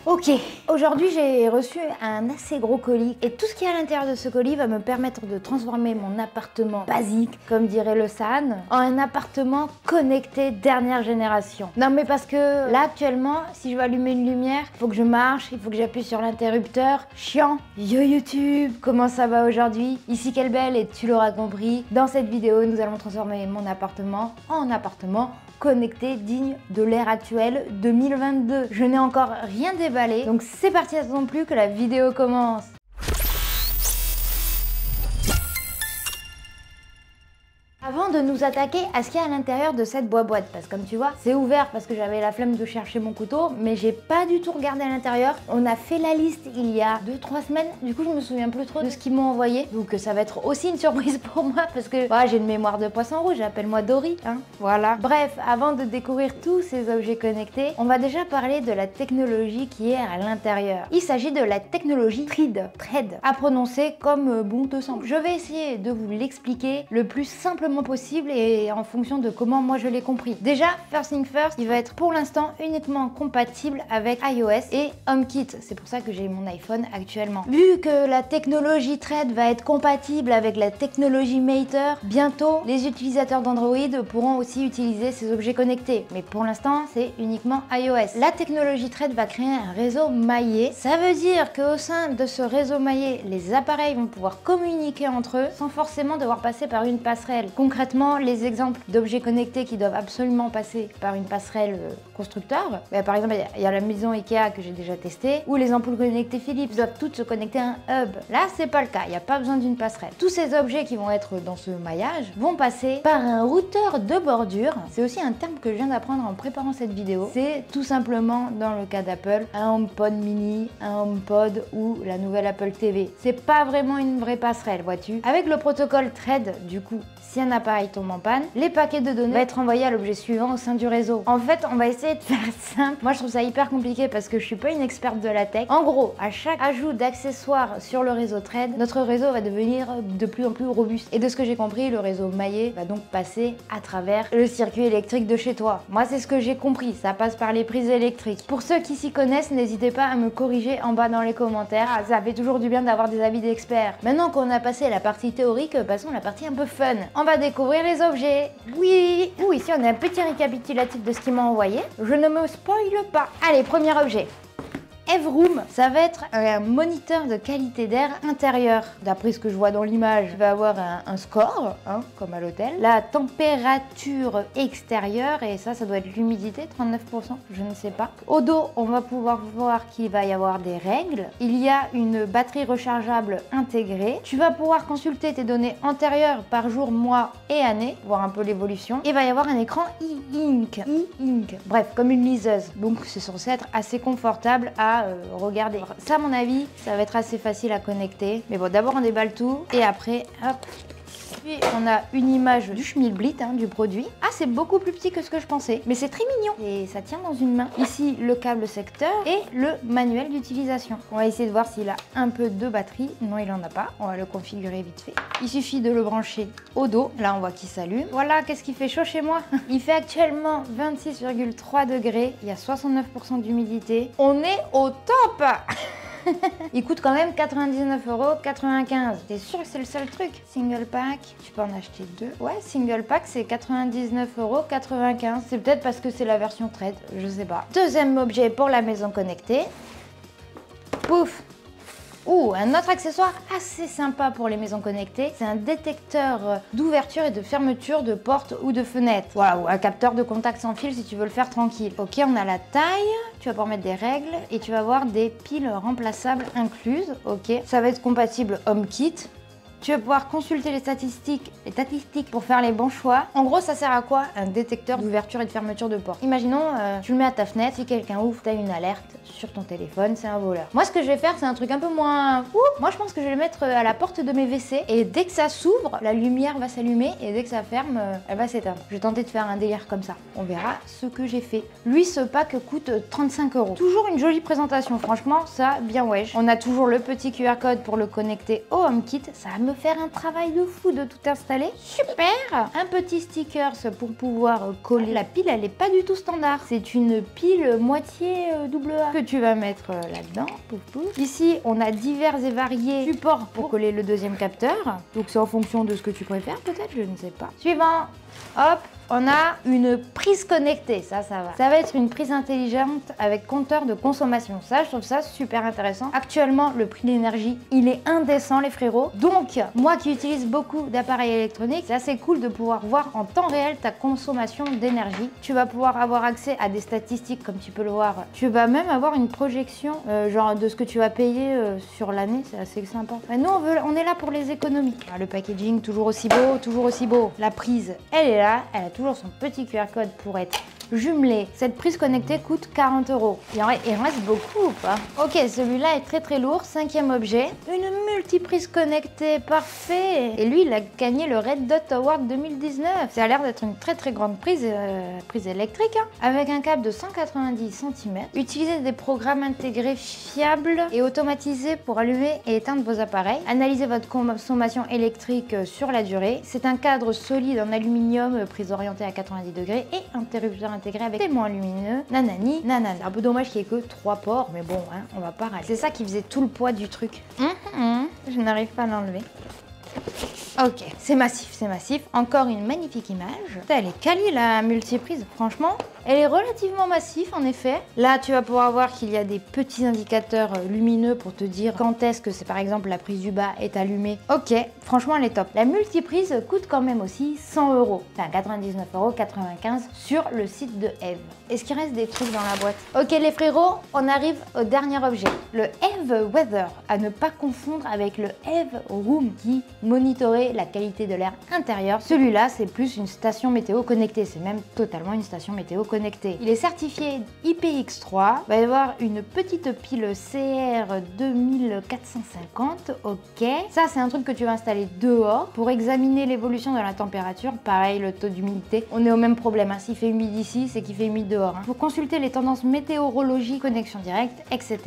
Ok, aujourd'hui j'ai reçu un assez gros colis et tout ce qui est à l'intérieur de ce colis va me permettre de transformer mon appartement basique, comme dirait le San, en un appartement connecté dernière génération. Non mais parce que là actuellement, si je veux allumer une lumière, il faut que je marche, il faut que j'appuie sur l'interrupteur. Chiant. Yo YouTube, comment ça va aujourd'hui? Ici Kelbel et tu l'auras compris, dans cette vidéo nous allons transformer mon appartement en appartement connecté digne de l'ère actuelle 2022. Je n'ai encore rien déballé, donc c'est parti, attendons plus que la vidéo commence. Avant de nous attaquer à ce qu'il y a à l'intérieur de cette boîte, parce que comme tu vois, c'est ouvert parce que j'avais la flemme de chercher mon couteau, mais j'ai pas du tout regardé à l'intérieur. On a fait la liste il y a 2-3 semaines, du coup je me souviens plus trop de ce qu'ils m'ont envoyé, donc ça va être aussi une surprise pour moi parce que voilà, j'ai une mémoire de poisson rouge, appelle-moi Dory, hein, voilà. Bref, avant de découvrir tous ces objets connectés, on va déjà parler de la technologie qui est à l'intérieur. Il s'agit de la technologie Thread, à prononcer comme bon te semble. Je vais essayer de vous l'expliquer le plus simplement possible et en fonction de comment moi je l'ai compris. Déjà, first thing first, il va être pour l'instant uniquement compatible avec iOS et HomeKit. C'est pour ça que j'ai mon iPhone actuellement. Vu que la technologie Thread va être compatible avec la technologie Matter, bientôt les utilisateurs d'Android pourront aussi utiliser ces objets connectés. Mais pour l'instant, c'est uniquement iOS. La technologie Thread va créer un réseau maillé. Ça veut dire qu'au sein de ce réseau maillé, les appareils vont pouvoir communiquer entre eux sans forcément devoir passer par une passerelle. Concrètement, les exemples d'objets connectés qui doivent absolument passer par une passerelle constructeur, par exemple, il y a la maison Ikea que j'ai déjà testée, ou les ampoules connectées Philips doivent toutes se connecter à un hub. Là, c'est pas le cas, il n'y a pas besoin d'une passerelle. Tous ces objets qui vont être dans ce maillage vont passer par un routeur de bordure. C'est aussi un terme que je viens d'apprendre en préparant cette vidéo. C'est tout simplement, dans le cas d'Apple, un HomePod mini, un HomePod ou la nouvelle Apple TV. C'est pas vraiment une vraie passerelle, vois-tu. Avec le protocole Thread, du coup, si un appareil tombe en panne, les paquets de données vont être envoyés à l'objet suivant au sein du réseau. En fait, on va essayer de faire simple. Moi, je trouve ça hyper compliqué parce que je suis pas une experte de la tech. En gros, à chaque ajout d'accessoires sur le réseau Thread, notre réseau va devenir de plus en plus robuste. Et de ce que j'ai compris, le réseau maillé va donc passer à travers le circuit électrique de chez toi. Moi, c'est ce que j'ai compris. Ça passe par les prises électriques. Pour ceux qui s'y connaissent, n'hésitez pas à me corriger en bas dans les commentaires. Ah, ça fait toujours du bien d'avoir des avis d'experts. Maintenant qu'on a passé la partie théorique, passons à la partie un peu fun. On va découvrir les objets. Oui. Ouh, ici on a un petit récapitulatif de ce qu'il m'a envoyé. Je ne me spoile pas. Allez, premier objet. Evroom, ça va être un moniteur de qualité d'air intérieur. D'après ce que je vois dans l'image, il va avoir un score, hein, comme à l'hôtel. La température extérieure, et ça doit être l'humidité, 39%, je ne sais pas. Au dos, on va pouvoir voir qu'il va y avoir des règles. Il y a une batterie rechargeable intégrée. Tu vas pouvoir consulter tes données antérieures par jour, mois et année, voir un peu l'évolution. Il va y avoir un écran e-ink. Bref, comme une liseuse. Donc c'est censé être assez confortable à regarder. Ça, à mon avis, ça va être assez facile à connecter. Mais bon, d'abord on déballe tout et après, hop. Puis on a une image du Schmilblick, hein, du produit. Ah, c'est beaucoup plus petit que ce que je pensais, mais c'est très mignon et ça tient dans une main. Ici, le câble secteur et le manuel d'utilisation. On va essayer de voir s'il a un peu de batterie. Non, il en a pas. On va le configurer vite fait. Il suffit de le brancher au dos. Là, on voit qu'il s'allume. Voilà, qu'est-ce qu'il fait chaud chez moi. Il fait actuellement 26,3 degrés. Il y a 69% d'humidité. On est au top. Il coûte quand même 99,95 €. T'es sûr que c'est le seul truc? Single pack, tu peux en acheter deux. Ouais, single pack, c'est 99,95 €. C'est peut-être parce que c'est la version Thread, je sais pas. Deuxième objet pour la maison connectée. Pouf! Ouh, un autre accessoire assez sympa pour les maisons connectées, c'est un détecteur d'ouverture et de fermeture de portes ou de fenêtres. Voilà, ou un capteur de contact sans fil si tu veux le faire tranquille. Ok, on a la taille, tu vas pouvoir mettre des règles et tu vas avoir des piles remplaçables incluses. Ok, ça va être compatible HomeKit. Tu vas pouvoir consulter les statistiques pour faire les bons choix. En gros, ça sert à quoi? Un détecteur d'ouverture et de fermeture de porte. Imaginons, tu le mets à ta fenêtre, si quelqu'un ouvre, tu as une alerte sur ton téléphone, c'est un voleur. Moi, ce que je vais faire, c'est un truc un peu moins... Moi, je pense que je vais le mettre à la porte de mes WC et dès que ça s'ouvre, la lumière va s'allumer et dès que ça ferme, elle va s'éteindre. Je vais tenter de faire un délire comme ça. On verra ce que j'ai fait. Lui, ce pack coûte 35 €. Toujours une jolie présentation, franchement, ça, bien wesh. On a toujours le petit QR code pour le connecter au HomeKit. Ça a me faire un travail de fou de tout installer. Super! Un petit stickers pour pouvoir coller. La pile, elle est pas du tout standard. C'est une pile moitié double A que tu vas mettre là-dedans. Pouf, pouf. Ici, on a divers et variés supports pour coller le deuxième capteur. Donc c'est en fonction de ce que tu préfères, peut-être, je ne sais pas. Suivant. Hop, on a une prise connectée, ça va. Ça va être une prise intelligente avec compteur de consommation. Ça, je trouve ça super intéressant. Actuellement, le prix de l'énergie, il est indécent, les frérots. Donc, moi qui utilise beaucoup d'appareils électroniques, c'est assez cool de pouvoir voir en temps réel ta consommation d'énergie. Tu vas pouvoir avoir accès à des statistiques, comme tu peux le voir. Tu vas même avoir une projection, genre de ce que tu vas payer sur l'année. C'est assez sympa. Mais nous, on est là pour les économies. Ah, le packaging, toujours aussi beau, toujours aussi beau. La prise, elle est là. Elle a toujours son petit QR code pour être jumelée. Cette prise connectée coûte 40 €. Il en reste beaucoup ou pas? Ok, celui-là est très lourd. 5e objet. Une multiprise connectée, parfait. Et lui, il a gagné le Red Dot Award 2019. Ça a l'air d'être une très grande prise électrique, hein, avec un câble de 190 cm. Utilisez des programmes intégrés fiables et automatisés pour allumer et éteindre vos appareils. Analysez votre consommation électrique sur la durée. C'est un cadre solide en aluminium, prise orientée à 90 degrés et interrupteur intégré avec témoin lumineux. Nanani, nanana. C'est un peu dommage qu'il n'y ait que 3 ports, mais bon, hein, on va pas râler. C'est ça qui faisait tout le poids du truc. Je n'arrive pas à l'enlever. Ok, c'est massif. Encore une magnifique image. Elle est quali la multiprise, franchement. Elle est relativement massive en effet. Là, tu vas pouvoir voir qu'il y a des petits indicateurs lumineux pour te dire quand est-ce que c'est par exemple la prise du bas est allumée. Ok, franchement, elle est top. La multiprise coûte quand même aussi 100 €. Enfin, 99,95 € sur le site de Eve. Est-ce qu'il reste des trucs dans la boîte? Ok les frérots, on arrive au dernier objet. Le Eve Weather, à ne pas confondre avec le Eve Room qui monitorait la qualité de l'air intérieur. Celui-là, c'est plus une station météo connectée. C'est même totalement une station météo connectée. Il est certifié IPX3. Il va y avoir une petite pile CR 2450. Ok. Ça, c'est un truc que tu vas installer dehors pour examiner l'évolution de la température. Pareil, le taux d'humidité. On est au même problème. Hein. S'il fait humide ici, c'est qu'il fait humide dehors. Hein. Pour consulter les tendances météorologiques, connexion directe, etc.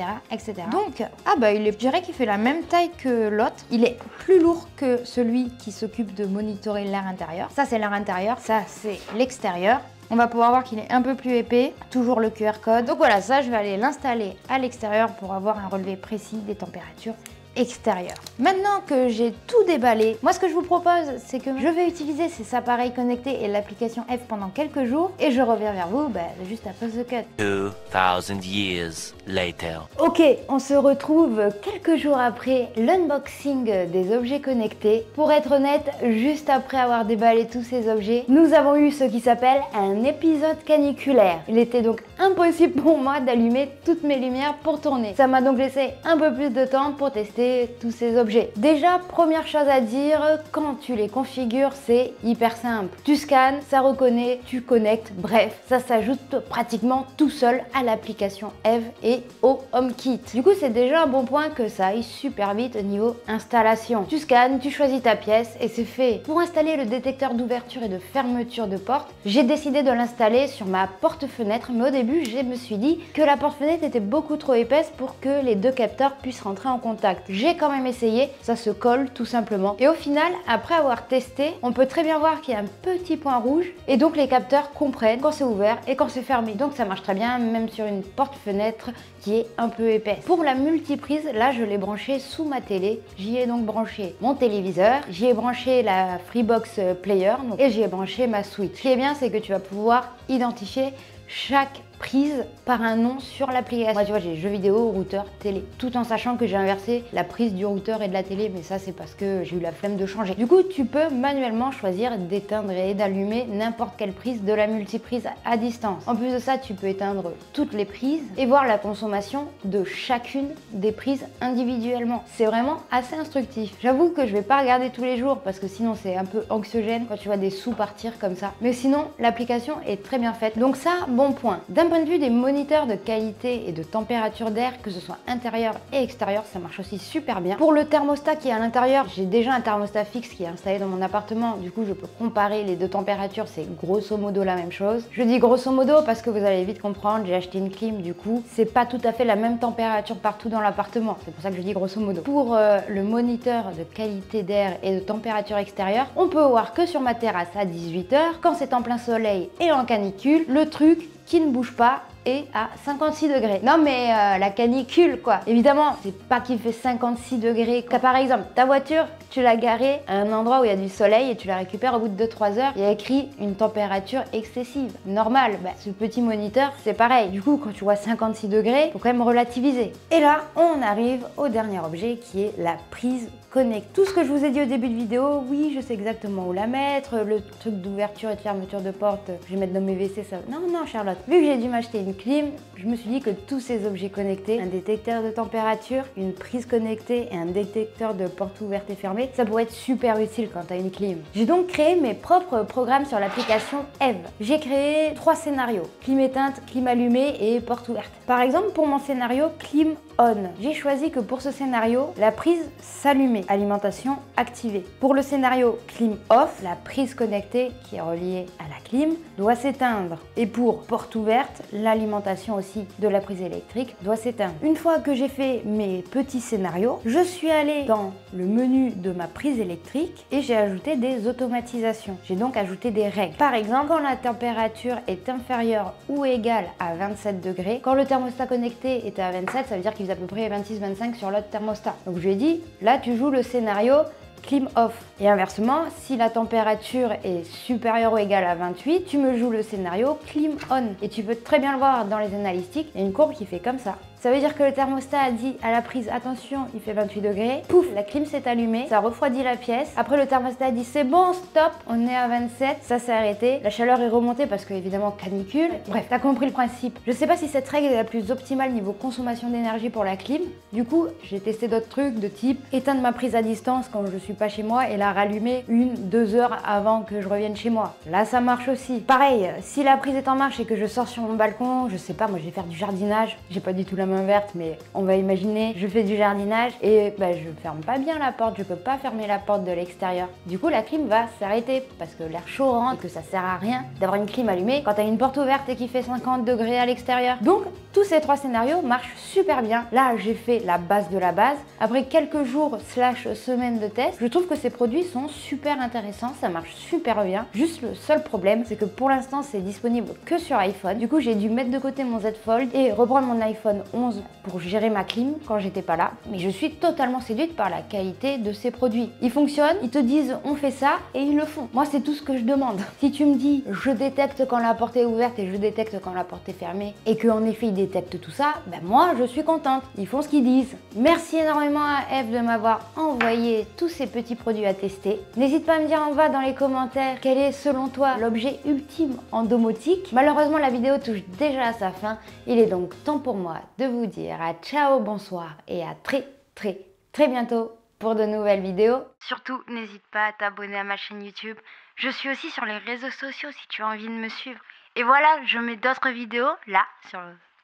Donc, je dirais qu'il fait la même taille que l'autre. Il est plus lourd que celui qui s'occupe de monitorer l'air intérieur. Ça, c'est l'air intérieur. Ça, c'est l'extérieur. On va pouvoir voir qu'il est un peu plus épais, toujours le QR code. Donc voilà, ça je vais aller l'installer à l'extérieur pour avoir un relevé précis des températures extérieures. Maintenant que j'ai tout déballé, moi ce que je vous propose, c'est que je vais utiliser ces appareils connectés et l'application Eve pendant quelques jours et je reviens vers vous juste après ce cut. 2000 years later. Ok, on se retrouve quelques jours après l'unboxing des objets connectés. Pour être honnête, juste après avoir déballé tous ces objets, nous avons eu ce qui s'appelle un épisode caniculaire. Il était donc impossible pour moi d'allumer toutes mes lumières pour tourner. Ça m'a donc laissé un peu plus de temps pour tester tous ces objets. Déjà, première chose à dire, quand tu les configures, c'est hyper simple. Tu scannes, ça reconnaît, tu connectes, bref, ça s'ajoute pratiquement tout seul à l'application Eve et au HomeKit. Du coup, c'est déjà un bon point que ça aille super vite au niveau installation. Tu scannes, tu choisis ta pièce et c'est fait. Pour installer le détecteur d'ouverture et de fermeture de porte, j'ai décidé de l'installer sur ma porte-fenêtre, mais au début, je me suis dit que la porte-fenêtre était beaucoup trop épaisse pour que les deux capteurs puissent rentrer en contact. J'ai quand même essayé, ça se colle tout simplement. Et au final, après avoir testé, on peut très bien voir qu'il y a un petit point rouge et donc les capteurs comprennent quand c'est ouvert et quand c'est fermé. Donc ça marche très bien, même sur une porte-fenêtre qui est un peu épaisse. Pour la multiprise, là je l'ai branché sous ma télé. J'y ai donc branché mon téléviseur, j'y ai branché la Freebox Player et j'y ai branché ma Switch. Ce qui est bien, c'est que tu vas pouvoir identifier chaque prise par un nom sur l'application. Moi, tu vois, j'ai jeux vidéo, routeur, télé, tout en sachant que j'ai inversé la prise du routeur et de la télé, mais ça, c'est parce que j'ai eu la flemme de changer. Du coup, tu peux manuellement choisir d'éteindre et d'allumer n'importe quelle prise de la multiprise à distance. En plus de ça, tu peux éteindre toutes les prises et voir la consommation de chacune des prises individuellement. C'est vraiment assez instructif. J'avoue que je vais pas regarder tous les jours parce que sinon, c'est un peu anxiogène quand tu vois des sous partir comme ça. Mais sinon, l'application est très bien faite. Donc ça, bon point. D'un point de vue des moniteurs de qualité et de température d'air, que ce soit intérieur et extérieur, ça marche aussi super bien. Pour le thermostat qui est à l'intérieur, j'ai déjà un thermostat fixe qui est installé dans mon appartement, du coup je peux comparer les deux températures, c'est grosso modo la même chose. Je dis grosso modo parce que vous allez vite comprendre, j'ai acheté une clim, du coup c'est pas tout à fait la même température partout dans l'appartement, c'est pour ça que je dis grosso modo. Pour le moniteur de qualité d'air et de température extérieure, on peut voir que sur ma terrasse à 18 h, quand c'est en plein soleil et en canicule, le truc qui ne bouge pas est à 56 degrés. Non mais la canicule quoi. Évidemment, c'est pas qu'il fait 56 degrés. Quand, par exemple, ta voiture, tu l'as garée à un endroit où il y a du soleil et tu la récupères au bout de 2-3 heures, il y a écrit une température excessive. Normal, ce petit moniteur, c'est pareil. Du coup, quand tu vois 56 degrés, faut quand même relativiser. Et là, on arrive au dernier objet qui est la prise connectée. Tout ce que je vous ai dit au début de vidéo, oui, je sais exactement où la mettre. Le truc d'ouverture et de fermeture de porte, je vais mettre dans mes WC, ça... Non, Charlotte. Vu que j'ai dû m'acheter une clim, je me suis dit que tous ces objets connectés, un détecteur de température, une prise connectée et un détecteur de porte ouverte et fermée, ça pourrait être super utile quand tu as une clim. J'ai donc créé mes propres programmes sur l'application Eve. J'ai créé 3 scénarios, clim éteinte, clim allumée et porte ouverte. Par exemple, pour mon scénario clim on, j'ai choisi que pour ce scénario, la prise s'allumait, alimentation activée. Pour le scénario clim off, la prise connectée qui est reliée à la clim doit s'éteindre. Et pour porte ouverte, l'alimentation aussi de la prise électrique doit s'éteindre. Une fois que j'ai fait mes petits scénarios, je suis allée dans le menu de ma prise électrique et j'ai ajouté des automatisations. J'ai donc ajouté des règles. Par exemple, quand la température est inférieure ou égale à 27 degrés, quand le thermostat connecté était à 27, ça veut dire qu'il faisait à peu près 26-25 sur l'autre thermostat. Donc je lui ai dit, là tu joues le scénario clim off. Et inversement, si la température est supérieure ou égale à 28, tu me joues le scénario clim on. Et tu peux très bien le voir dans les analytiques, il y a une courbe qui fait comme ça. Ça veut dire que le thermostat a dit à la prise, attention, il fait 28 degrés. Pouf, la clim s'est allumée, ça refroidit la pièce. Après, le thermostat a dit, c'est bon, stop, on est à 27. Ça s'est arrêté. La chaleur est remontée parce que, évidemment, canicule. Bref, t'as compris le principe. Je sais pas si cette règle est la plus optimale niveau consommation d'énergie pour la clim. Du coup, j'ai testé d'autres trucs de type éteindre ma prise à distance quand je suis pas chez moi et la rallumer 1-2 heures avant que je revienne chez moi. Là, ça marche aussi. Pareil, si la prise est en marche et que je sors sur mon balcon, je sais pas, moi, je vais faire du jardinage. J'ai pas du tout la main verte, mais on va imaginer, je fais du jardinage et je ferme pas bien la porte, je peux pas fermer la porte de l'extérieur. Du coup, la clim va s'arrêter parce que l'air chaud rentre et que ça sert à rien d'avoir une clim allumée quand t'as une porte ouverte et qui fait 50 degrés à l'extérieur. Donc, tous ces 3 scénarios marchent super bien. Là, j'ai fait la base de la base. Après quelques jours / semaines de test, je trouve que ces produits sont super intéressants, ça marche super bien. Juste le seul problème, c'est que pour l'instant, c'est disponible que sur iPhone. Du coup, j'ai dû mettre de côté mon Z Fold et reprendre mon iPhone 11 pour gérer ma clim quand j'étais pas là. Mais je suis totalement séduite par la qualité de ces produits. Ils fonctionnent, ils te disent on fait ça et ils le font. Moi, c'est tout ce que je demande. Si tu me dis je détecte quand la porte est ouverte et je détecte quand la porte est fermée et qu'en effet ils détectent tout ça, moi je suis contente. Ils font ce qu'ils disent. Merci énormément à Eve de m'avoir envoyé tous ces petits produits à tester. N'hésite pas à me dire en bas dans les commentaires quel est selon toi l'objet ultime en domotique. Malheureusement, la vidéo touche déjà à sa fin. Il est donc temps pour moi de vous dire à ciao, bonsoir et à très bientôt pour de nouvelles vidéos. Surtout, n'hésite pas à t'abonner à ma chaîne YouTube. Je suis aussi sur les réseaux sociaux si tu as envie de me suivre. Et voilà, je mets d'autres vidéos là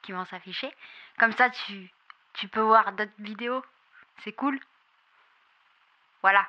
qui vont s'afficher. Comme ça, tu peux voir d'autres vidéos. C'est cool. Voilà.